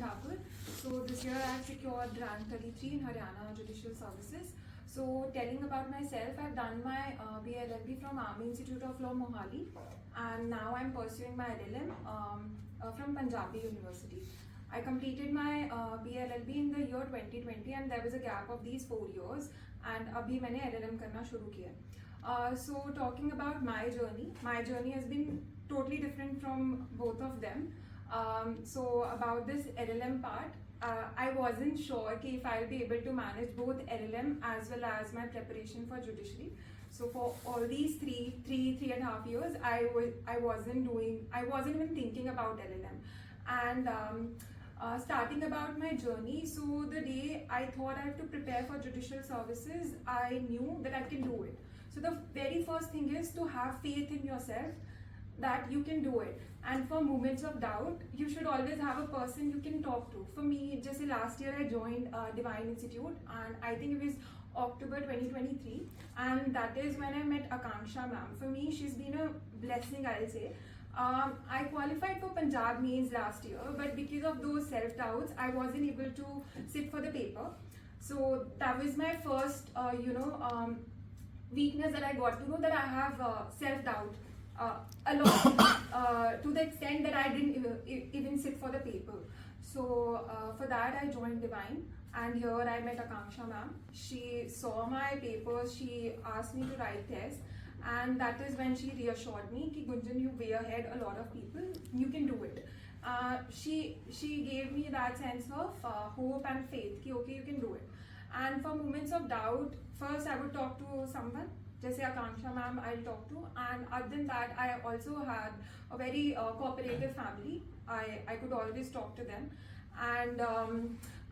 Thakur. So this year I have secured rank 33 in Haryana Judicial Services. So telling about myself, I've done my BLLB from Army Institute of Law Mohali, and now I'm pursuing my LLM from Punjabi University. I completed my BLLB in the year 2020 and there was a gap of these 4 years, and abhi maine LLM karna shuru kiya. So talking about my journey has been totally different from both of them. So about this LLM part, I wasn't sure if I'll be able to manage both LLM as well as my preparation for judiciary. So for all these three and a half years, I wasn't even thinking about LLM. And starting about my journey, so the day I thought I have to prepare for judicial services, I knew that I can do it. So the very first thing is to have faith in yourself that you can do it. And for moments of doubt, you should always have a person you can talk to. For me, just last year I joined Divine Institute, and I think it was October 2023, and that is when I met Akanksha ma'am. For me, she's been a blessing, I'll say. I qualified for Punjab Mains last year, but because of those self-doubts, I wasn't able to sit for the paper. So that was my first, weakness that I got to know, that I have self-doubt a lot, to the extent that I didn't even sit for the paper. So for that I joined Divine, and here I met Akanksha ma'am. She saw my papers, she asked me to write tests, and that is when she reassured me ki Gunjan, you way ahead a lot of people, you can do it. She gave me that sense of hope and faith ki okay, you can do it. And for moments of doubt, first I would talk to someone, just say Akanksha ma'am I'll talk to, and other than that I also had a very cooperative family. I could always talk to them, and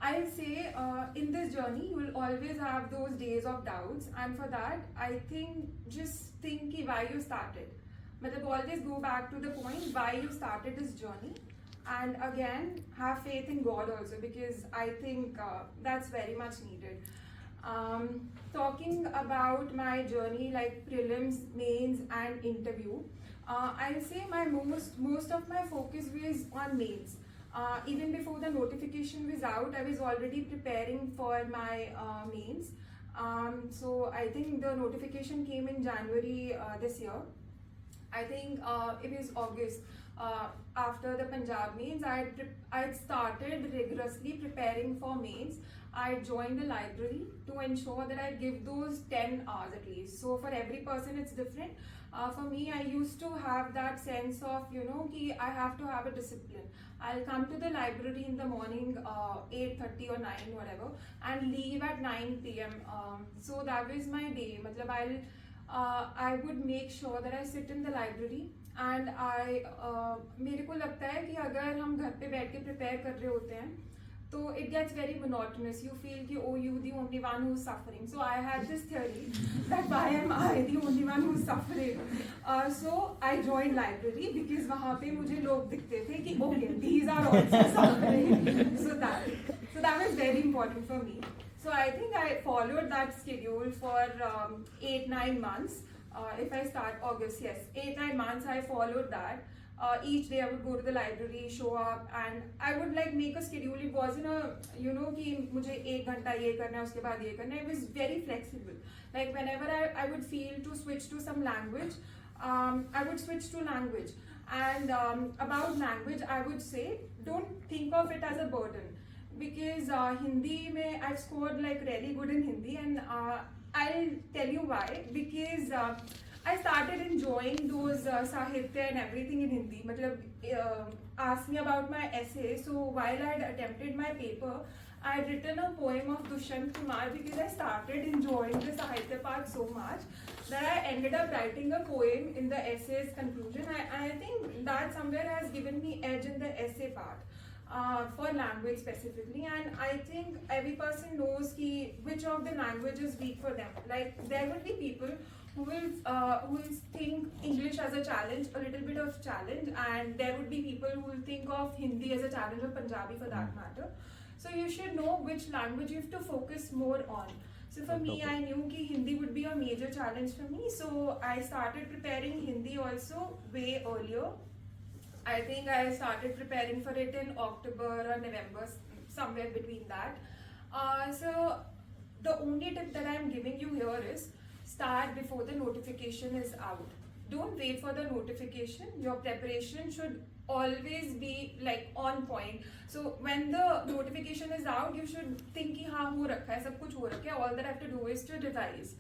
I'll say in this journey you will always have those days of doubts, and for that I think just think why you started. But always go back to the point why you started this journey, and again have faith in God also, because I think that's very much needed. Talking about my journey, like prelims, mains and interview, I'll say my most of my focus was on mains. Even before the notification was out, I was already preparing for my mains. So I think the notification came in January this year. I think it was August. After the Punjab mains, I started rigorously preparing for mains. I joined the library to ensure that I give those 10 hours at least. So for every person it's different. For me, I used to have that sense of, ki I have to have a discipline. I'll come to the library in the morning, 8:30 or 9, whatever, and leave at 9 p.m. So that was my day. Matlab I would make sure that I sit in the library, and मेरे को लगता है कि अगर हम घर पे बैठ के prepare कर रहे होते हैं, तो it gets very monotonous. You feel कि oh, you the only one who's suffering. So I had this theory that why am I the only one who's suffering? So I joined library because वहाँ पे मुझे लोग दिखते थे कि okay, these are also suffering. So that was very important for me. So I think I followed that schedule for 8-9 months. If I start August, yes, 8-9 months I followed that. Each day I would go to the library, show up, and I would like make a schedule. It wasn't a, कि मुझे 1 घंटा ये करना है, उसके बाद ये करना है. It was very flexible. Like whenever I would feel to switch to some language, I would switch to language. And about language, I would say, don't think of it as a burden. Because Hindi mein, I've scored like really good in Hindi, and I'll tell you why. Because I started enjoying those sahitya and everything in Hindi. Matlab, ask me about my essay. So while I had attempted my paper, I had written a poem of Dushyant Kumar, because I started enjoying the sahitya part so much that I ended up writing a poem in the essay's conclusion. I think that somewhere has given me edge in the essay part. For language specifically, and I think every person knows which of the language is weak for them. Like there will be people who will think English as a challenge, a little bit of challenge, and there would be people who will think of Hindi as a challenge, or Punjabi for that matter. So you should know which language you have to focus more on. So for me, I knew that Hindi would be a major challenge for me, so I started preparing Hindi also way earlier. I think I started preparing for it in October or November, somewhere between that. So the only tip that I'm giving you here is start before the notification is out. Don't wait for the notification. Your preparation should always be like on point. So when the notification is out, you should think कि हाँ हो रखा है, सब कुछ हो रखा है. All that I have to do is to revise.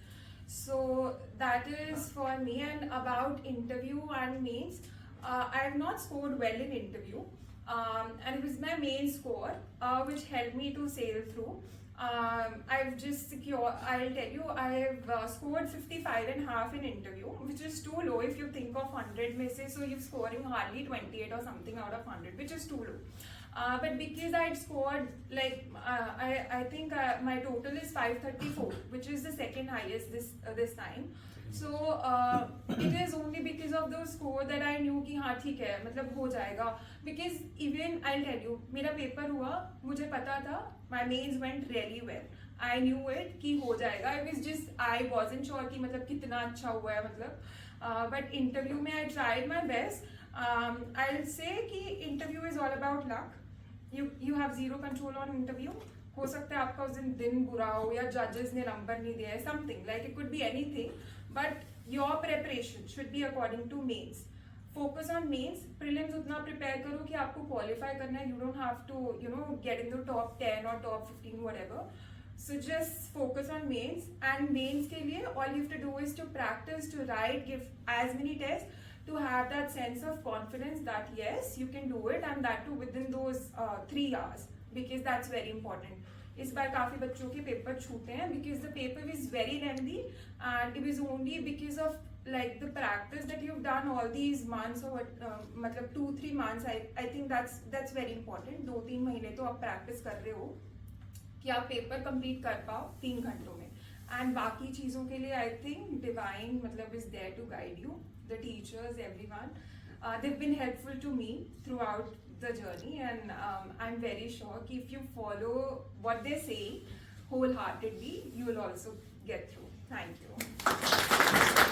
So that is for me. And about interview and mains, I have not scored well in interview, and it was my main score which helped me to sail through. I've just secured, I'll tell you, I have scored 55.5 in interview, which is too low if you think of 100 में से, so you're scoring hardly 28 or something out of 100, which is too low. But because I'd scored like I think my total is 534, which is the second highest this time. So it is only because of those score that I knew कि हाँ ठीक है मतलब हो जाएगा. Because even I'll tell you, मेरा paper हुआ, मुझे पता था, my mains went really well. I knew it कि हो जाएगा. It was just I wasn't sure कि मतलब कितना अच्छा हुआ है मतलब. But interview में I tried my best. I'll say कि interview is all about luck. You have zero control on interview. हो सकता है आपका उस दिन बुरा हो या judges ने number नहीं दिया है, something like it could be anything. But your preparation should be according to mains. Focus on mains. Prelims उतना prepare करो कि आपको qualify करना है. You don't have to get in the top 10 or top 15 whatever. So just focus on mains. And mains के लिए all you have to do is to practice, to write, give as many tests, to have that sense of confidence that yes, you can do it, and that too within those 3 hours, because that's very important. इस बार काफ़ी बच्चों के paper छूटे हैं because the paper is very lengthy, and it was only because of like the practice that you've done all these months or मतलब 2-3 months. I think that's very important. 2-3 महीने तो आप practice कर रहे हो कि आप पेपर कंप्लीट कर पाओ 3 घंटों में. एंड बाकी चीज़ों के लिए आई थिंक डिवाइन मतलब is there to guide you. The teachers, everyone, they've been helpful to me throughout the journey, and I'm very sure कि if you follow what they say wholeheartedly, you will also get through. Thank you.